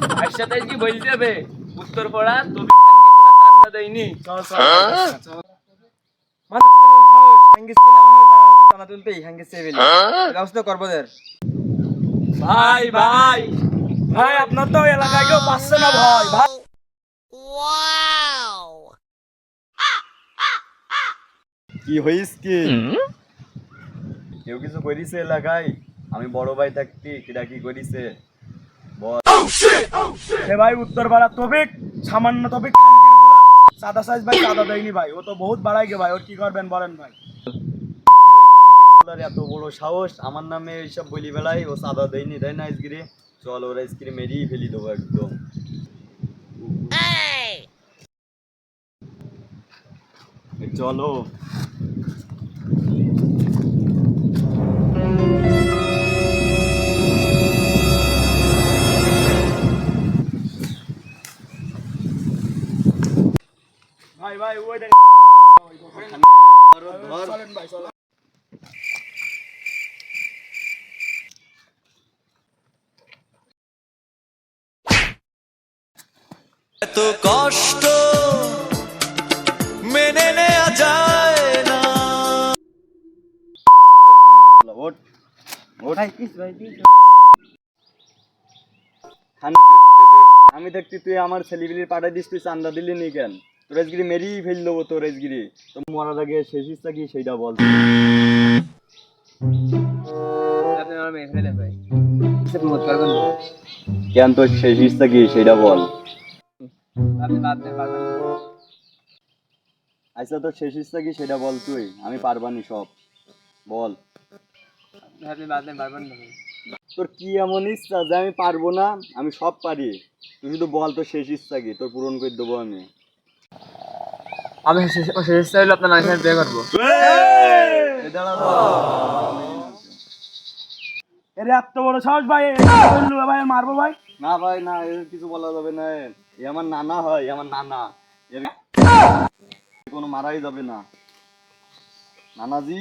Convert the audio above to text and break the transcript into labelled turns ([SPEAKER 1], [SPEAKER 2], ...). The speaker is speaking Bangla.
[SPEAKER 1] ভাইয়ের সাথে কি বলতে হবে উত্তর পড়া তবে কান্না দেয়নি
[SPEAKER 2] চল চল মানে হাঙ্গিস টানা তুলতেই হাঙ্গিস সেভেলি ব্যবস্থা করবো দের
[SPEAKER 1] ভাই ভাই
[SPEAKER 2] ভাই আপনার তো এলাকায় কেউ পাচ্ছে না ভাই ভাই
[SPEAKER 3] কি হইস কি কেউ কিছু করিছে এলাকায় আমি বড় ভাই থাকতি কিরা কি করিছে বল
[SPEAKER 2] সে ভাই উত্তর পাড়া তবিক সামান্য তবিক সাদা সাইজ ভাই সাদা দেয়নি ভাই ও তো বহুত বাড়াই গে ভাই ওর কি করবেন বলেন ভাই
[SPEAKER 3] এত বড় সাহস আমার নামে এইসব বলি বেড়াই ও সাদা দেয়নি তাই না আইসক্রিম চল ওর আইসক্রিম মেরিয়ে ফেলি দেবো একদম চলো
[SPEAKER 2] ভাই ভাই ওই দেখ
[SPEAKER 3] ধর
[SPEAKER 2] চলেন ভাই চলেন
[SPEAKER 4] এত কষ্ট মেনে নেওয়া যায় না।
[SPEAKER 3] ওঠ ওঠ
[SPEAKER 2] ভাই প্লিজ ভাই প্লিজ
[SPEAKER 3] আমি দেখছি তুই আমার ছেলেপিলির পাঠাই দিস তুই চান্দা দিলি নি কেন তোর আজগিরি মেরিয়ে ফেল দেবো তোর আজগিরি তো মরার আগে শেষ ইচ্ছা কি সেইটা বল
[SPEAKER 1] আপনি আমার মেয়ে ফেলে ভাই মত করবেন
[SPEAKER 3] কেন তোর শেষ ইচ্ছা কি সেইটা বল
[SPEAKER 1] আপনি বাদ দেন পারবেন
[SPEAKER 3] আচ্ছা তোর শেষ ইচ্ছা কি সেটা বল তুই আমি পারবানি সব বল
[SPEAKER 1] আপনি বাদ দেন পারবেন না
[SPEAKER 3] তোর কি এমন ইচ্ছা যে আমি পারবো না আমি সব পারি তুই শুধু বল তোর শেষ ইচ্ছা কি তোর পূরণ করে দেবো আমি
[SPEAKER 1] আমি শেষ চাইলে আপনার নানি বিয়ে করবো
[SPEAKER 2] এর এত বড় সাহস ভাই বললু ভাই মারবো ভাই
[SPEAKER 3] না ভাই না এর কিছু বলা যাবে না এ আমার নানা হয় আমার নানা এর কোনো মারাই যাবে না নানাজি